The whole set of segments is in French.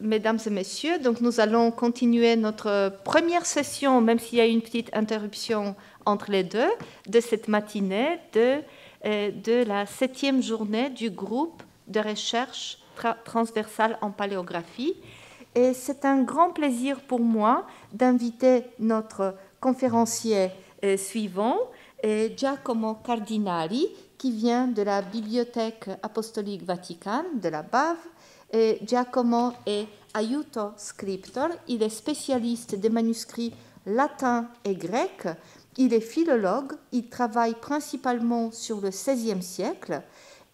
mesdames et messieurs. Donc, nous allons continuer notre première session, même s'il y a eu une petite interruption entre les deux, de cette matinée de la 7e journée du groupe de recherche transversale en paléographie. Et c'est un grand plaisir pour moi d'inviter notre conférencier suivant, Giacomo Cardinali, qui vient de la Bibliothèque apostolique Vaticane, de la BAV. Et Giacomo est aiuto scriptor, il est spécialiste des manuscrits latins et grecs, il est philologue, il travaille principalement sur le XVIe siècle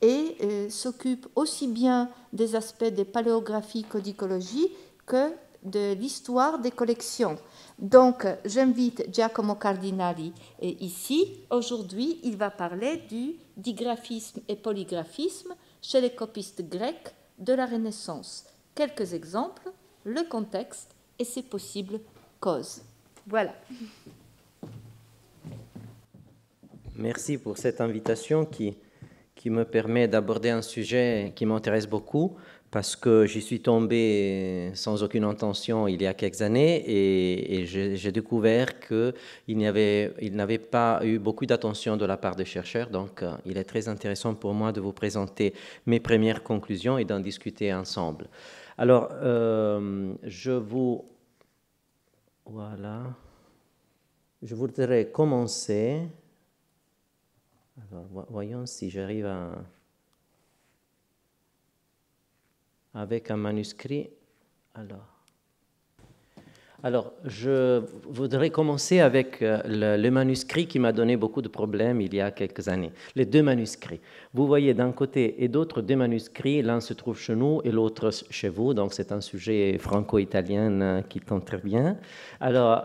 et s'occupe aussi bien des aspects de paléographie, codicologie que de l'histoire des collections. Donc, j'invite Giacomo Cardinali ici. Aujourd'hui, il va parler du digraphisme et polygraphisme chez les copistes grecs de la Renaissance. Quelques exemples, le contexte et ses possibles causes. Voilà. Merci pour cette invitation qui me permet d'aborder un sujet qui m'intéresse beaucoup parce que j'y suis tombé sans aucune intention il y a quelques années et j'ai découvert qu'il n'avait pas eu beaucoup d'attention de la part des chercheurs. Donc, il est très intéressant pour moi de vous présenter mes premières conclusions et d'en discuter ensemble. Alors, je voudrais commencer. Alors, voyons si j'arrive avec un manuscrit. Alors, je voudrais commencer avec le manuscrit qui m'a donné beaucoup de problèmes il y a quelques années. Les deux manuscrits. Vous voyez d'un côté et d'autre deux manuscrits. L'un se trouve chez nous et l'autre chez vous. Donc, c'est un sujet franco-italien qui compte très bien. Alors,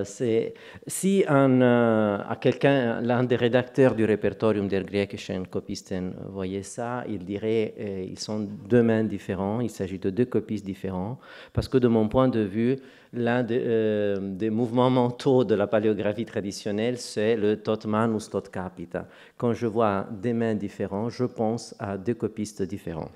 si l'un des rédacteurs du Repertorium der Griechischen Kopisten voyait ça, il dirait ils sont deux mains différents. Il s'agit de deux copistes différents. Parce que de mon point de vue, l'un des mouvements mentaux de la paléographie traditionnelle, c'est le tot manus, tot capita. Quand je vois des mains différentes, je pense à deux copistes différents.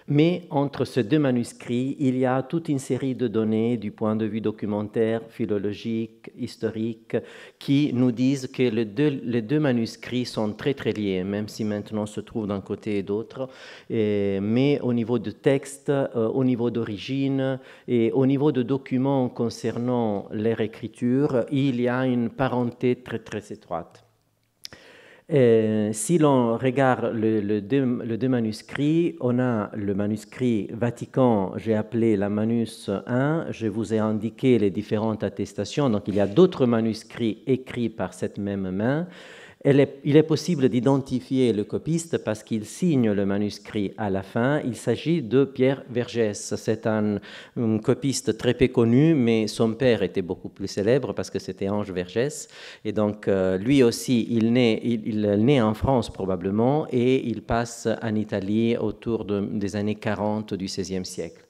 Mais entre ces deux manuscrits, il y a toute une série de données du point de vue documentaire, philologique, historique, qui nous disent que les deux manuscrits sont très très liés, même si maintenant se trouvent d'un côté et d'autre. Mais au niveau de texte, au niveau d'origine et au niveau de documents concernant leur écriture, il y a une parenté très très étroite. Si l'on regarde les deux manuscrits, on a le manuscrit Vatican, j'ai appelé la Manus 1, je vous ai indiqué les différentes attestations, donc il y a d'autres manuscrits écrits par cette même main. Il est possible d'identifier le copiste parce qu'il signe le manuscrit à la fin. Il s'agit de Pierre Vergès. C'est un copiste très peu connu, mais son père était beaucoup plus célèbre parce que c'était Ange Vergès. Et donc, lui aussi, il naît en France probablement et il passe en Italie autour des années 40 du XVIe siècle.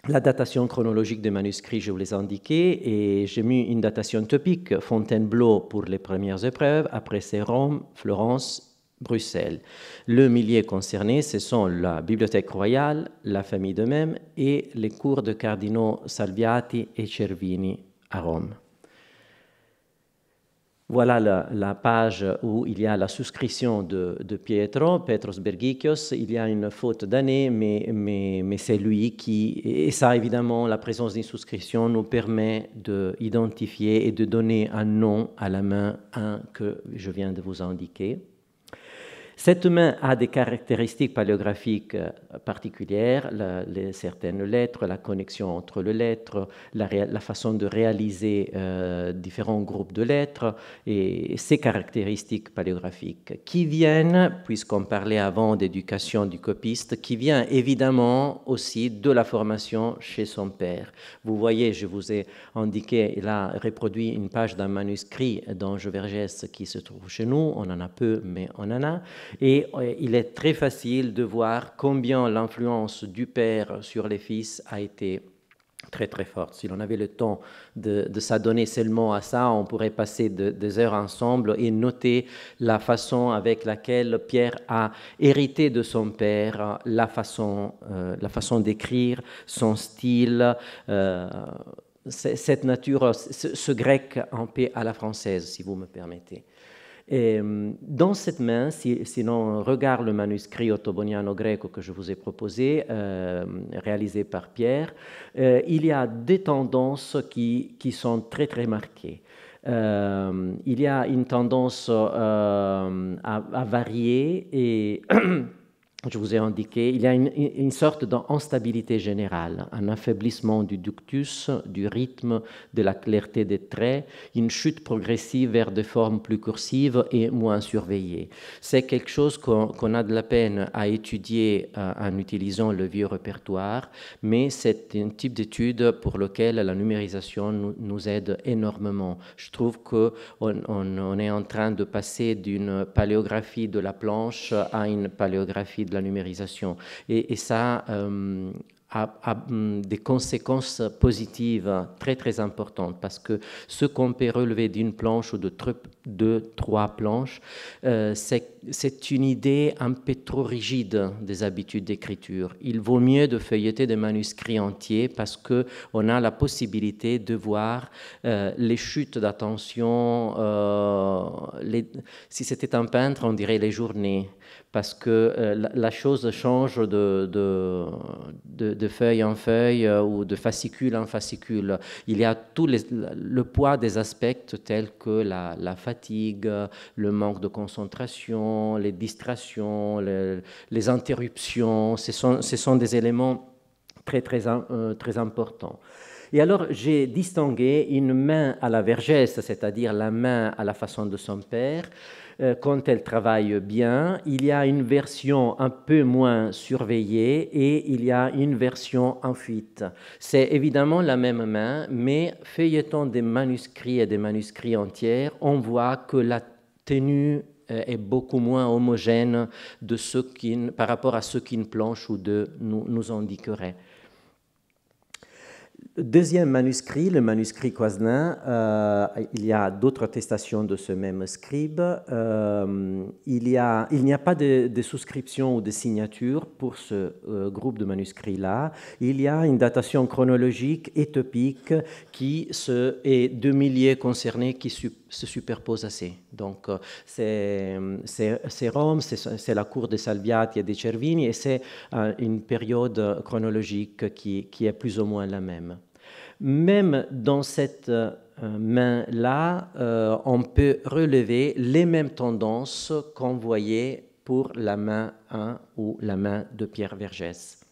La datation chronologique des manuscrits, je vous l'ai indiqué, et j'ai mis une datation topique, Fontainebleau pour les premières épreuves, après c'est Rome, Florence, Bruxelles. Le milieu concerné, ce sont la Bibliothèque royale, la famille de même, et les cours de cardinaux Salviati et Cervini à Rome. Voilà la page où il y a la souscription de Pietro, Petros Bergikios. Il y a une faute d'année, mais c'est lui qui... Et ça, évidemment, la présence d'une souscription nous permet d'identifier et de donner un nom à la main 1 que je viens de vous indiquer. Cette main a des caractéristiques paléographiques particulières, certaines lettres, la connexion entre les lettres, la façon de réaliser différents groupes de lettres et ces caractéristiques paléographiques qui viennent, puisqu'on parlait avant d'éducation du copiste, qui vient évidemment aussi de la formation chez son père. Vous voyez, je vous ai indiqué, il a reproduit une page d'un manuscrit d'Ange Vergès qui se trouve chez nous, on en a peu, mais on en a. Et il est très facile de voir combien l'influence du père sur les fils a été très très forte. Si l'on avait le temps de s'adonner seulement à ça, on pourrait passer des heures ensemble et noter la façon avec laquelle Pierre a hérité de son père, la façon d'écrire, son style, cette nature, ce grec en paix à la française, si vous me permettez. Et dans cette main, si l'on regarde le manuscrit ottoboniano greco que je vous ai proposé, réalisé par Pierre, il y a des tendances qui sont très très marquées. Il y a une tendance à varier et je vous ai indiqué, il y a une sorte d'instabilité générale, un affaiblissement du ductus, du rythme, de la clarté des traits, une chute progressive vers des formes plus cursives et moins surveillées. C'est quelque chose qu'on a de la peine à étudier en utilisant le vieux répertoire, mais c'est un type d'étude pour lequel la numérisation nous aide énormément. Je trouve qu'on est en train de passer d'une paléographie de la planche à une paléographie de la numérisation. Et ça a des conséquences positives très très importantes parce que ce qu'on peut relever d'une planche ou de 2-3 planches, c'est une idée un peu trop rigide des habitudes d'écriture. Il vaut mieux de feuilleter des manuscrits entiers parce qu'on a la possibilité de voir les chutes d'attention. Si c'était un peintre, on dirait les journées, parce que la chose change de feuille en feuille ou de fascicule en fascicule. Il y a tout le poids des aspects tels que la fatigue, le manque de concentration, les distractions, les interruptions. Ce sont des éléments très, très, très importants. Et alors, j'ai distingué une main à la Vergès, c'est-à-dire la main à la façon de son père. Quand elle travaille bien, il y a une version un peu moins surveillée et il y a une version en fuite. C'est évidemment la même main, mais feuilletant des manuscrits et des manuscrits entiers, on voit que la tenue est beaucoup moins homogène par rapport à ce qu'une planche ou deux nous indiquerait. Deuxième manuscrit, le manuscrit Coisnin, il y a d'autres attestations de ce même scribe. Il n'y a pas de souscription ou de signature pour ce groupe de manuscrits-là. Il y a une datation chronologique et topique et 2 milliers concernés qui se superposent assez. Donc, c'est Rome, c'est la cour des Salviati et des Cervini, et c'est une période chronologique qui est plus ou moins la même. Même dans cette main-là, on peut relever les mêmes tendances qu'on voyait pour la main 1 ou la main de Pierre Vergès.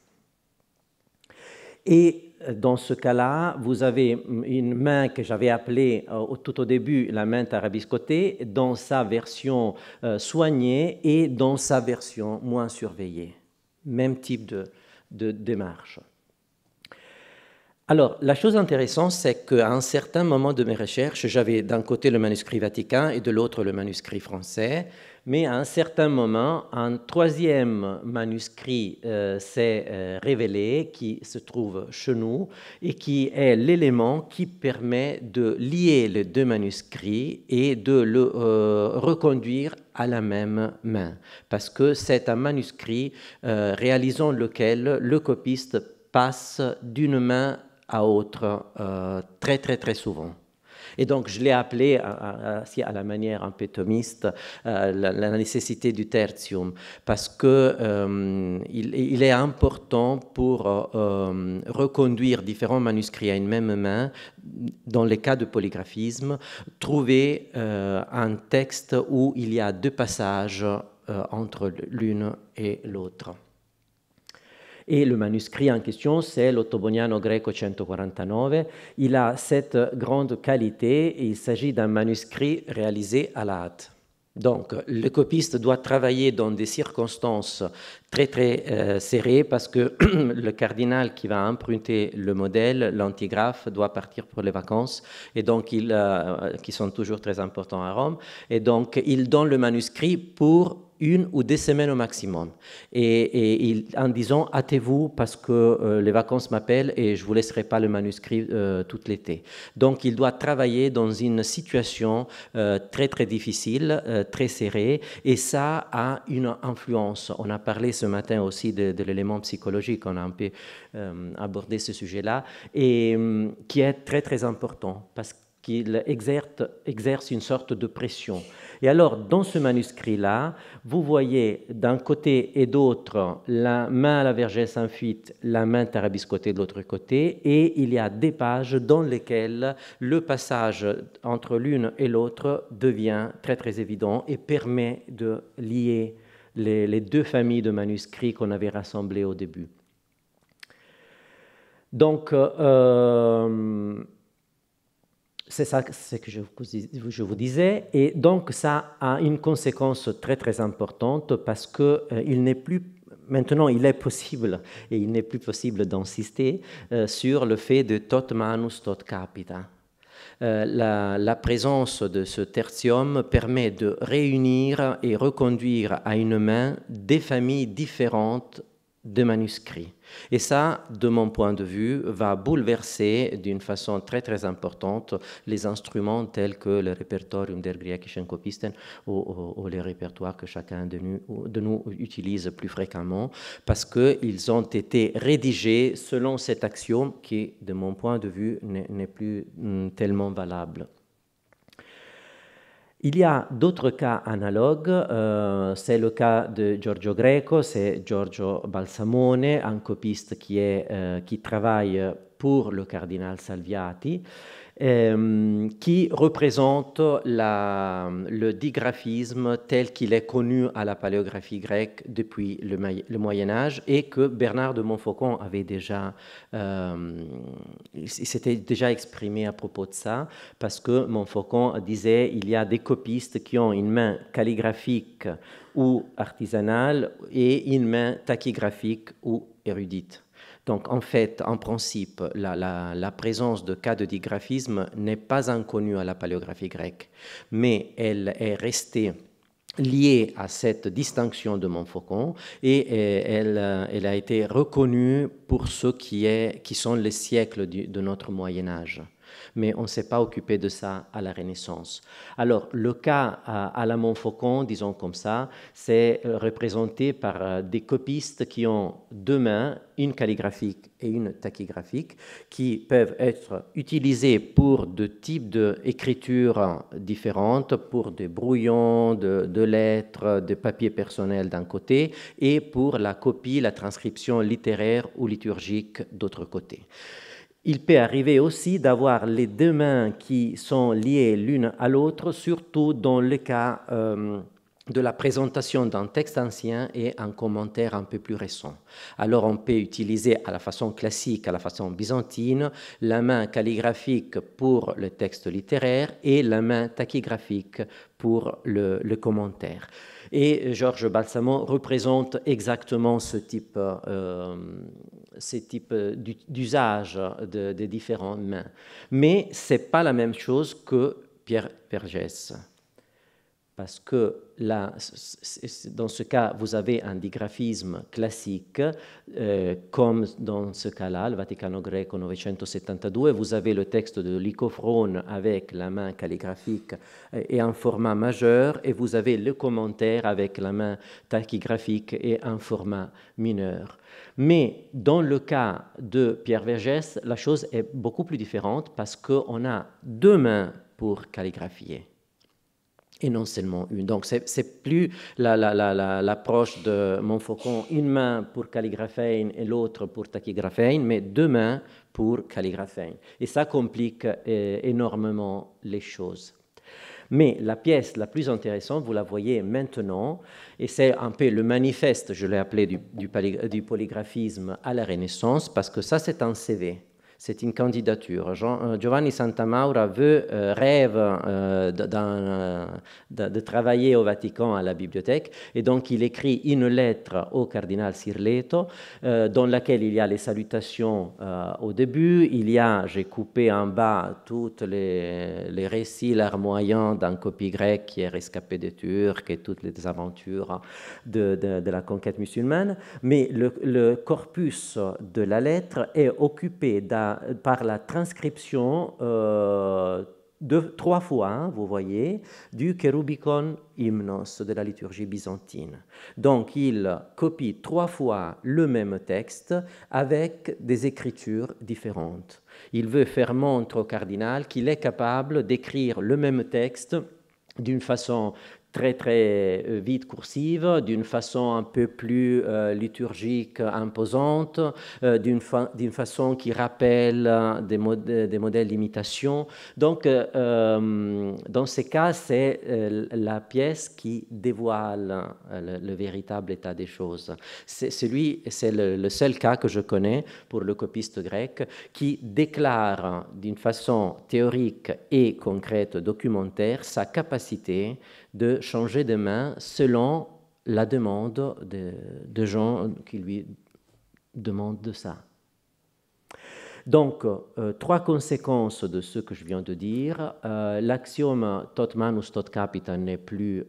Et dans ce cas-là, vous avez une main que j'avais appelée tout au début la main tarabiscotée dans sa version soignée et dans sa version moins surveillée. Même type de démarche. Alors, la chose intéressante, c'est qu'à un certain moment de mes recherches, j'avais d'un côté le manuscrit vaticain et de l'autre le manuscrit français, mais à un certain moment, un troisième manuscrit s'est révélé, qui se trouve chez nous, et qui est l'élément qui permet de lier les deux manuscrits et de le reconduire à la même main, parce que c'est un manuscrit réalisant lequel le copiste passe d'une main à autre très très très souvent. Et donc je l'ai appelé à la manière un peu thomiste la nécessité du tertium, parce que il est important pour reconduire différents manuscrits à une même main. Dans les cas de polygraphisme, trouver un texte où il y a 2 passages entre l'une et l'autre. Et le manuscrit en question, c'est l'Ottoboniano Greco 149. Il a cette grande qualité et il s'agit d'un manuscrit réalisé à la hâte. Donc, le copiste doit travailler dans des circonstances très, très serrées parce que le cardinal qui va emprunter le modèle, l'antigraphe, doit partir pour les vacances, et donc qui sont toujours très importants à Rome. Et donc, il donne le manuscrit pour 1 ou 2 semaines au maximum. Et en disant, hâtez-vous parce que les vacances m'appellent et je ne vous laisserai pas le manuscrit tout l'été. Donc il doit travailler dans une situation très très difficile, très serrée, et ça a une influence. On a parlé ce matin aussi de l'élément psychologique, on a un peu abordé ce sujet-là, et qui est très très important parce qu'il exerce une sorte de pression. Et alors, dans ce manuscrit-là, vous voyez d'un côté et d'autre la main à la vergesse en fuite, la main tarabiscotée de l'autre côté, et il y a des pages dans lesquelles le passage entre l'une et l'autre devient très très évident et permet de lier les deux familles de manuscrits qu'on avait rassemblés au début. Donc, c'est ça ce que je vous disais, et donc ça a une conséquence très très importante parce que maintenant il est possible, et il n'est plus possible d'insister sur le fait de tot manus tot capita. La présence de ce tertium permet de réunir et reconduire à une main des familles différentes de manuscrits. Et ça, de mon point de vue, va bouleverser d'une façon très très importante les instruments tels que le Repertorium der griechischen Kopisten ou les répertoires que chacun de nous utilise plus fréquemment, parce qu'ils ont été rédigés selon cet axiome qui, de mon point de vue, n'est plus tellement valable. Il y a d'autres cas analogues, c'est le cas de Giorgio Greco, c'est Giorgio Balsamone, un copiste qui travaille pour le cardinal Salviati, qui représente le digraphisme tel qu'il est connu à la paléographie grecque depuis le Moyen-Âge et que Bernard de Montfaucon s'était déjà exprimé à propos de ça, parce que Montfaucon disait il y a des copistes qui ont une main calligraphique ou artisanale et une main tachygraphique ou érudite. Donc, en fait, en principe, la présence de cas de digraphisme n'est pas inconnue à la paléographie grecque, mais elle est restée liée à cette distinction de Montfaucon et elle a été reconnue pour ceux qui sont les siècles de notre Moyen-Âge. Mais on ne s'est pas occupé de ça à la Renaissance. Alors, le cas à la Montfaucon, disons comme ça, c'est représenté par des copistes qui ont deux mains, une calligraphique et une tachygraphique, qui peuvent être utilisées pour deux types d'écriture différentes, pour des brouillons de lettres, de papiers personnels d'un côté, et pour la copie, la transcription littéraire ou liturgique d'autre côté. Il peut arriver aussi d'avoir les deux mains qui sont liées l'une à l'autre, surtout dans le cas de la présentation d'un texte ancien et un commentaire un peu plus récent. Alors on peut utiliser à la façon classique, à la façon byzantine, la main calligraphique pour le texte littéraire et la main tachygraphique pour le commentaire. Et Georges Balsamon représente exactement ce type d'usage des différentes mains. Mais ce n'est pas la même chose que Pierre Vergès. Parce que là, dans ce cas, vous avez un digraphisme classique, comme dans ce cas-là, le Vaticano Greco 972, vous avez le texte de Lycophron avec la main calligraphique et un format majeur, et vous avez le commentaire avec la main tachygraphique et un format mineur. Mais dans le cas de Pierre Vergès, la chose est beaucoup plus différente parce qu'on a deux mains pour calligraphier. Et non seulement une. Donc, c'est plus l'approche de Montfaucon, une main pour calligraphein et l'autre pour tachygraphein, mais deux mains pour calligraphein. Et ça complique énormément les choses. Mais la pièce la plus intéressante, vous la voyez maintenant, et c'est un peu le manifeste, je l'ai appelé, du polygraphisme à la Renaissance, parce que ça, c'est un CV. C'est une candidature. Giovanni Santamaura rêve de travailler au Vatican à la bibliothèque, et donc il écrit une lettre au cardinal Sirleto, dans laquelle il y a les salutations au début, il y a, j'ai coupé en bas tous les récits larmoyants d'un copie grec qui est rescapé des Turcs et toutes les aventures de la conquête musulmane, mais le corpus de la lettre est occupé par la transcription de 3 fois, hein, vous voyez, du Cherubicon Hymnos de la liturgie byzantine. Donc il copie 3 fois le même texte avec des écritures différentes. Il veut faire montre au cardinal qu'il est capable d'écrire le même texte d'une façon très très vite cursive, d'une façon un peu plus liturgique, imposante, d'une façon qui rappelle des modèles d'imitation. Donc, dans ces cas, c'est la pièce qui dévoile le véritable état des choses. C'est le seul cas que je connais pour le copiste grec qui déclare d'une façon théorique et concrète, documentaire, sa capacité de changer de main selon la demande de gens qui lui demandent de ça. Donc, 3 conséquences de ce que je viens de dire. L'axiome tot manus tot capita n'est plus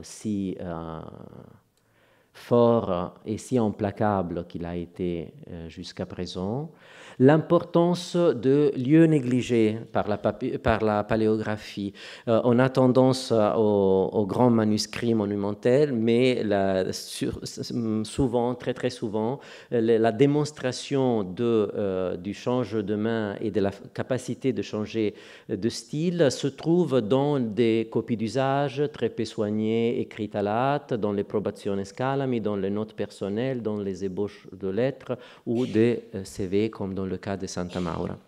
si fort et si implacable qu'il a été jusqu'à présent. L'importance de lieux négligés par la paléographie. On a tendance aux grands manuscrits monumentaires, mais souvent, très très souvent, la démonstration du change de main et de la capacité de changer de style se trouve dans des copies d'usage très peu soignées, écrites à la hâte, dans les probationes scalami, dans les notes personnelles, dans les ébauches de lettres ou des CV comme dans le cas de Santamaura.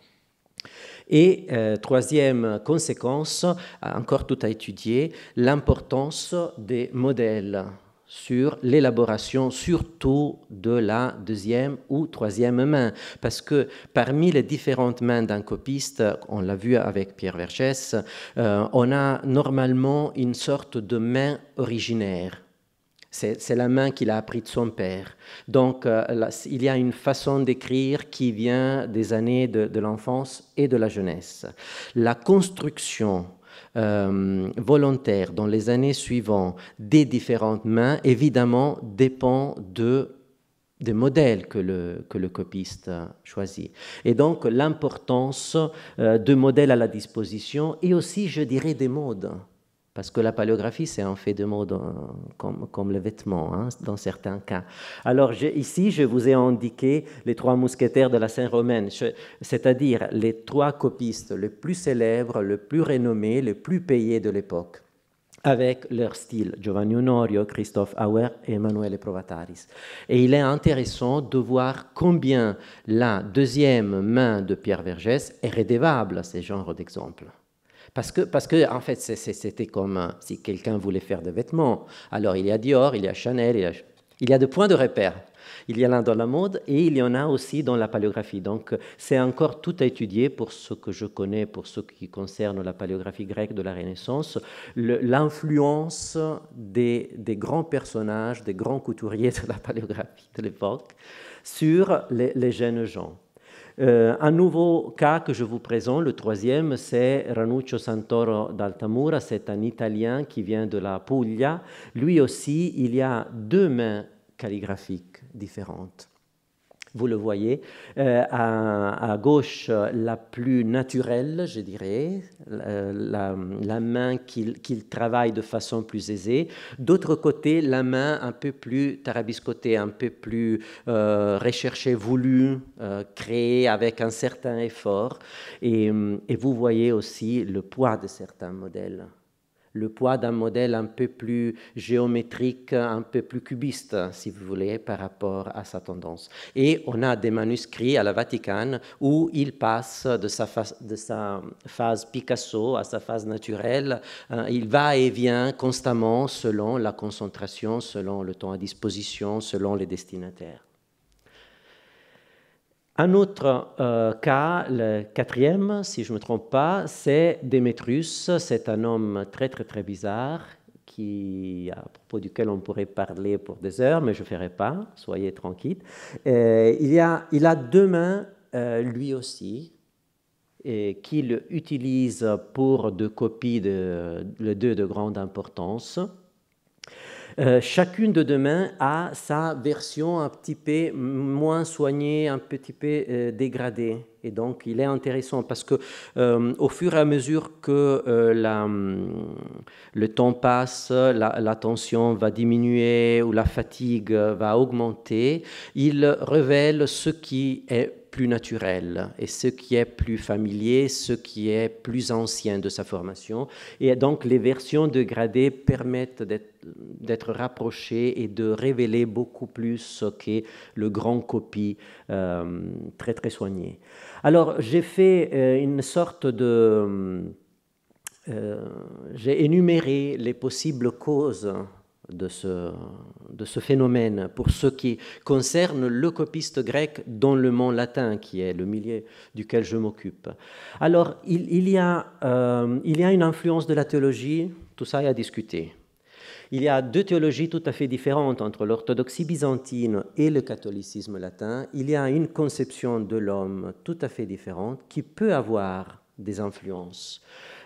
Et 3e conséquence, encore tout à étudier, l'importance des modèles sur l'élaboration surtout de la 2e ou 3e main. Parce que parmi les différentes mains d'un copiste, on l'a vu avec Pierre Vergès, on a normalement une sorte de main originaire. C'est la main qu'il a appris de son père. Donc, il y a une façon d'écrire qui vient des années de l'enfance et de la jeunesse. La construction volontaire dans les années suivantes des différentes mains, évidemment, dépend des modèles que le copiste choisit. Et donc, l'importance de modèles à la disposition et aussi, je dirais, des modes. Parce que la paléographie, c'est un fait de mode comme les vêtements, hein, dans certains cas. Alors ici, je vous ai indiqué les 3 mousquetaires de la Saint-Romaine, c'est-à-dire les 3 copistes les plus célèbres, les plus renommés, les plus payés de l'époque, avec leur style, Giovanni Honorio, Christophe Auer et Emanuele Provataris. Et il est intéressant de voir combien la 2e main de Pierre Vergès est rédévable à ce genre d'exemple. Parce que, en fait, c'était comme si quelqu'un voulait faire des vêtements. Alors, il y a Dior, il y a Chanel, il y a des points de repère. Il y en a dans la mode et il y en a aussi dans la paléographie. Donc, c'est encore tout à étudier pour ce que je connais, pour ce qui concerne la paléographie grecque de la Renaissance, l'influence des grands personnages, des grands couturiers de la paléographie de l'époque sur les jeunes gens. Un nouveau cas que je vous présente, le 3e, c'est Ranuccio Santoro d'Altamura, c'est un Italien qui vient de la Puglia. Lui aussi, il y a 2 mains calligraphiques différentes. Vous le voyez, à gauche, la plus naturelle, je dirais, la main qu'il travaille de façon plus aisée. D'autre côté, la main un peu plus tarabiscotée, un peu plus recherchée, voulue, créée avec un certain effort. Et vous voyez aussi le poids de certains modèles. Le poids d'un modèle un peu plus géométrique, un peu plus cubiste, si vous voulez, par rapport à sa tendance. Et on a des manuscrits à la Vatican où il passe de sa phase Picasso à sa phase naturelle. Il va et vient constamment selon la concentration, selon le temps à disposition, selon les destinataires. Un autre cas, le quatrième, si je ne me trompe pas, c'est Démétrius. C'est un homme très, très, très bizarre à propos duquel on pourrait parler pour des heures, mais je ne ferai pas, soyez tranquilles. Il a deux mains, lui aussi, et qu'il utilise pour deux copies les deux de grande importance. Chacune de deux mains a sa version un petit peu moins soignée, un petit peu dégradée. Et donc, il est intéressant parce que au fur et à mesure que le temps passe, la tension va diminuer ou la fatigue va augmenter, il révèle ce qui est plus naturel et ce qui est plus familier, ce qui est plus ancien de sa formation. Et donc, les versions dégradées permettent d'être rapprochées et de révéler beaucoup plus ce qu'est le grand copie très, très soigné. Alors, j'ai fait une sorte de... j'ai énuméré les possibles causes de ce phénomène pour ce qui concerne le copiste grec dans le monde latin, qui est le milieu duquel je m'occupe. Alors, il y a une influence de la théologie, tout ça est à discuter. Il y a deux théologies tout à fait différentes entre l'orthodoxie byzantine et le catholicisme latin. Il y a une conception de l'homme tout à fait différente qui peut avoir des influences.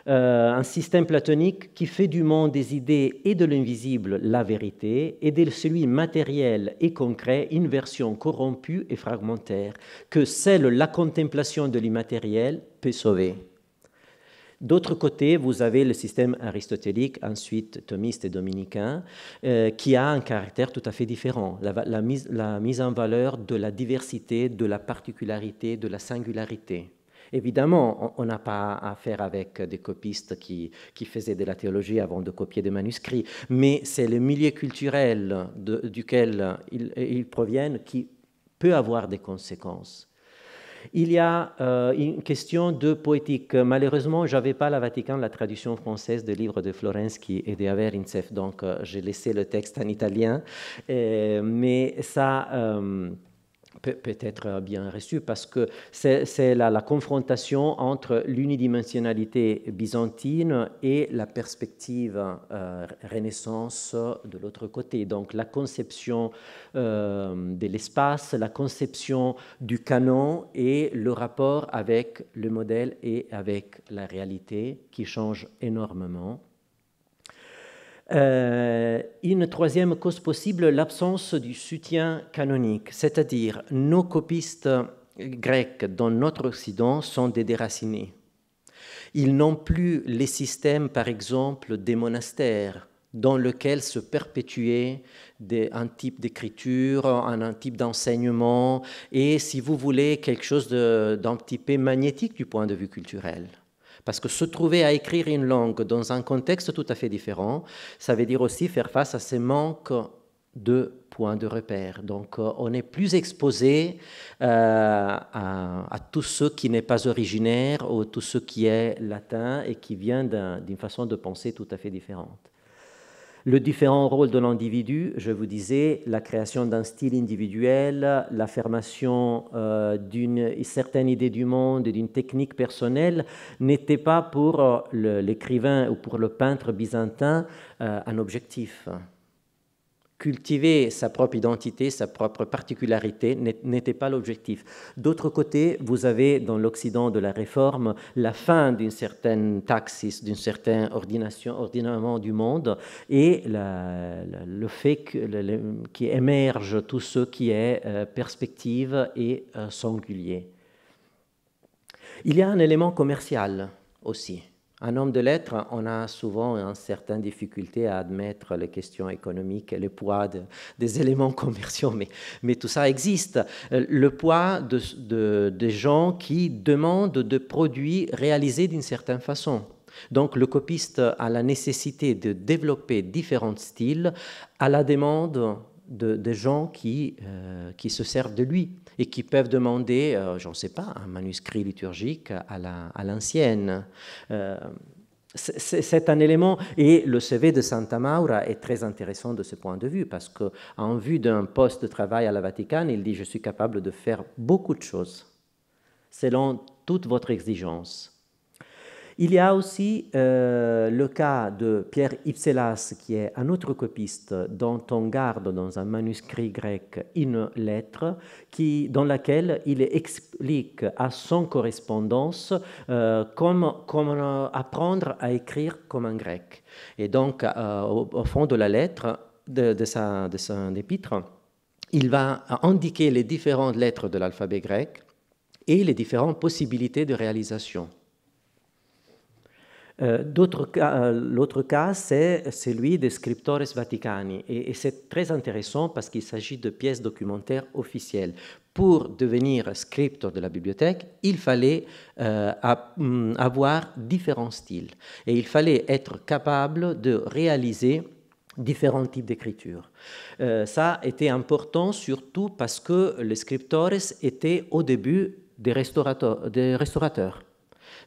Un système platonique qui fait du monde des idées et de l'invisible la vérité, et de celui matériel et concret une version corrompue et fragmentaire, que seule la contemplation de l'immatériel peut sauver. D'autre côté, vous avez le système aristotélique, ensuite thomiste et dominicain, qui a un caractère tout à fait différent. La mise en valeur de la diversité, de la particularité, de la singularité. Évidemment, on n'a pas affaire avec des copistes qui faisaient de la théologie avant de copier des manuscrits, mais c'est le milieu culturel duquel ils proviennent qui peut avoir des conséquences. Il y a une question de poétique. Malheureusement, je n'avais pas à la Vatican la traduction française des livres de Florensky et de Averincef, donc j'ai laissé le texte en italien, mais ça... peut être bien reçu parce que c'est la confrontation entre l'unidimensionnalité byzantine et la perspective Renaissance de l'autre côté. Donc la conception de l'espace, la conception du canon et le rapport avec le modèle et avec la réalité qui change énormément. Une troisième cause possible, l'absence du soutien canonique, c'est-à-dire nos copistes grecs dans notre Occident sont des déracinés. Ils n'ont plus les systèmes, par exemple, des monastères dans lesquels se perpétuait un type d'écriture, un type d'enseignement et, si vous voulez, quelque chose d'un petit peu magnétique du point de vue culturel. Parce que se trouver à écrire une langue dans un contexte tout à fait différent, ça veut dire aussi faire face à ces manques de points de repère. Donc on est plus exposé à tout ce qui n'est pas originaire ou tout ce qui est latin et qui vient d'une façon de penser tout à fait différente. Le différent rôle de l'individu, je vous disais, la création d'un style individuel, l'affirmation d'une certaine idée du monde et d'une technique personnelle n'était pas pour l'écrivain ou pour le peintre byzantin un objectif. Cultiver sa propre identité, sa propre particularité n'était pas l'objectif. D'autre côté, vous avez dans l'Occident de la Réforme la fin d'une certaine taxis, d'une certaine ordinament du monde et le fait qu'émerge tout ce qui est perspective et singulier. Il y a un élément commercial aussi. Un homme de lettres, on a souvent une certaine difficulté à admettre les questions économiques et le poids des éléments commerciaux, mais tout ça existe. Le poids des gens qui demandent de produits réalisés d'une certaine façon. Donc le copiste a la nécessité de développer différents styles à la demande des gens qui se servent de lui et qui peuvent demander, je ne sais pas, un manuscrit liturgique à l'ancienne. c'est un élément, et le CV de Santa Maura est très intéressant de ce point de vue, parce qu'en vue d'un poste de travail à la Vatican, il dit « Je suis capable de faire beaucoup de choses, selon toute votre exigence ». Il y a aussi le cas de Pierre Ipselas, qui est un autre copiste dont on garde dans un manuscrit grec une lettre dans laquelle il explique à son correspondance comment apprendre à écrire comme un grec. Et donc, au fond de la lettre, de son épître, il va indiquer les différentes lettres de l'alphabet grec et les différentes possibilités de réalisation. L'autre cas, c'est celui des Scriptores Vaticani, et c'est très intéressant parce qu'il s'agit de pièces documentaires officielles. Pour devenir scriptor de la bibliothèque, il fallait avoir différents styles, et il fallait être capable de réaliser différents types d'écriture. Ça était important surtout parce que les scriptores étaient au début des restaurateurs.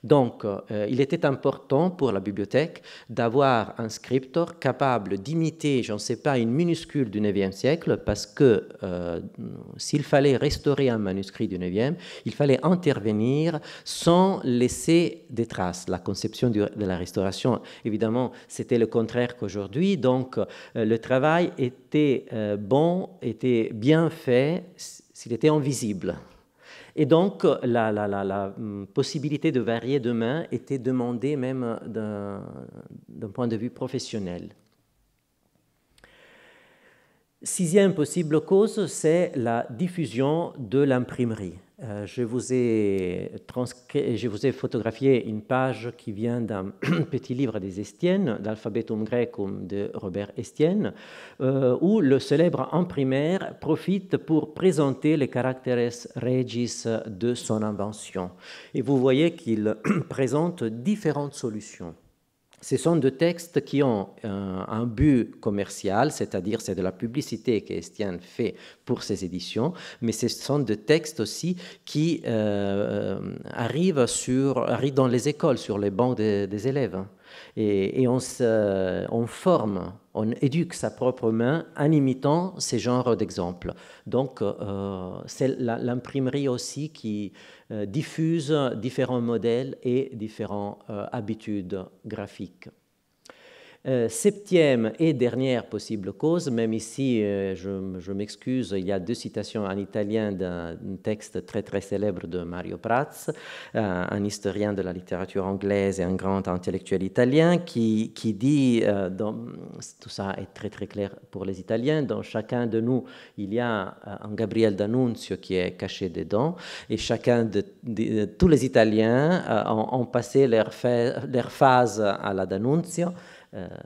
Donc, il était important pour la bibliothèque d'avoir un scriptor capable d'imiter, je ne sais pas, une minuscule du IXe siècle, parce que s'il fallait restaurer un manuscrit du IXe, il fallait intervenir sans laisser des traces. La conception de la restauration, évidemment, c'était le contraire qu'aujourd'hui. Donc, le travail était bon, était bien fait, s'il était invisible. Et donc, la possibilité de varier de main était demandée même d'un point de vue professionnel. Sixième possible cause, c'est la diffusion de l'imprimerie. Je vous ai photographié une page qui vient d'un petit livre des Estienne, d'Alphabetum Graecum de Robert Estienne, où le célèbre imprimaire profite pour présenter les caracteres regis de son invention. Et vous voyez qu'il présente différentes solutions. Ce sont des textes qui ont un but commercial, c'est-à-dire c'est de la publicité qu'Estienne fait pour ses éditions, mais ce sont des textes aussi qui arrivent dans les écoles, sur les bancs des élèves. Et on forme, on éduque sa propre main en imitant ces genres d'exemples. Donc, c'est l'imprimerie aussi qui diffuse différents modèles et différentes habitudes graphiques. Septième et dernière possible cause, même ici, je m'excuse, il y a deux citations en italien d'un texte très très célèbre de Mario Prats, un historien de la littérature anglaise et un grand intellectuel italien, qui dit, tout ça est très très clair pour les Italiens, dans chacun de nous, il y a un Gabriel D'Annunzio qui est caché dedans, et tous les Italiens ont passé leur phase à la D'Annunzio.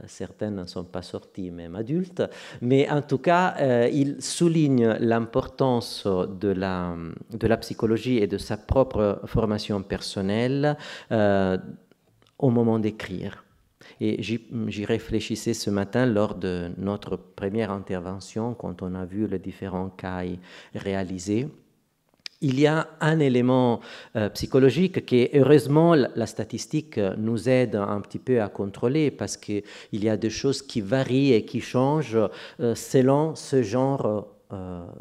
Certains ne sont pas sortis, même adultes, mais en tout cas, il souligne l'importance de la psychologie et de sa propre formation personnelle au moment d'écrire. Et j'y réfléchissais ce matin lors de notre première intervention, quand on a vu les différents cas réalisés. Il y a un élément psychologique qui, heureusement, la statistique nous aide un petit peu à contrôler, parce qu'il y a des choses qui varient et qui changent selon ce genre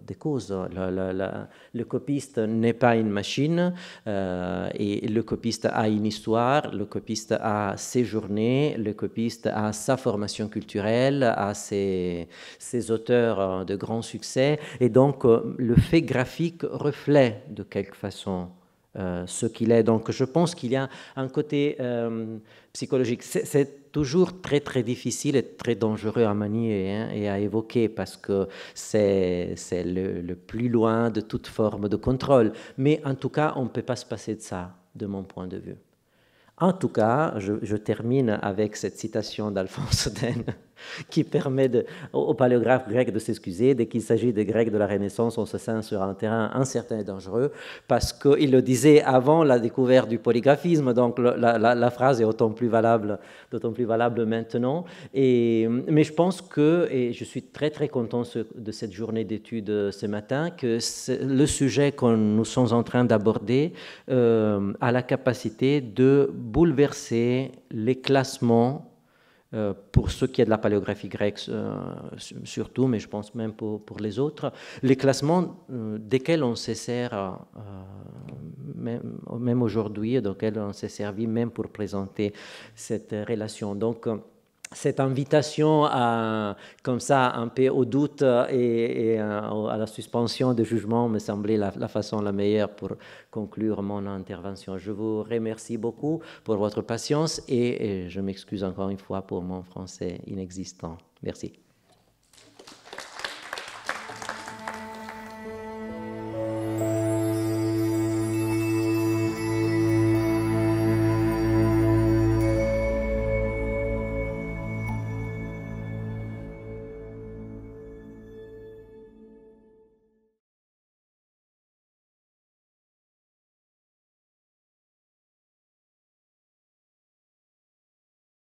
de causes. Le copiste n'est pas une machine, et le copiste a une histoire, le copiste a ses journées, le copiste a sa formation culturelle, a ses auteurs de grands succès, et donc le fait graphique reflète de quelque façon ce qu'il est. Donc je pense qu'il y a un côté psychologique. C'est toujours très très difficile et très dangereux à manier et à évoquer, parce que c'est le plus loin de toute forme de contrôle. Mais en tout cas, on ne peut pas se passer de ça, de mon point de vue. En tout cas, je termine avec cette citation d'Alphonse Daine qui permet aux paléographes grecs de s'excuser. Dès qu'il s'agit des Grecs de la Renaissance, on se sent sur un terrain incertain et dangereux, parce qu'il le disait avant la découverte du polygraphisme, donc la phrase est d'autant plus valable maintenant. Mais je pense que, et je suis très très content de cette journée d'études ce matin, que le sujet que nous sommes en train d'aborder a la capacité de bouleverser les classements pour ce qui est de la paléographie grecque surtout, mais je pense même pour les autres, les classements desquels on se sert même aujourd'hui, desquels on s'est servi même pour présenter cette relation. Donc, cette invitation comme ça, un peu au doute et à la suspension de jugement me semblait la façon la meilleure pour conclure mon intervention. Je vous remercie beaucoup pour votre patience et je m'excuse encore une fois pour mon français inexistant. Merci.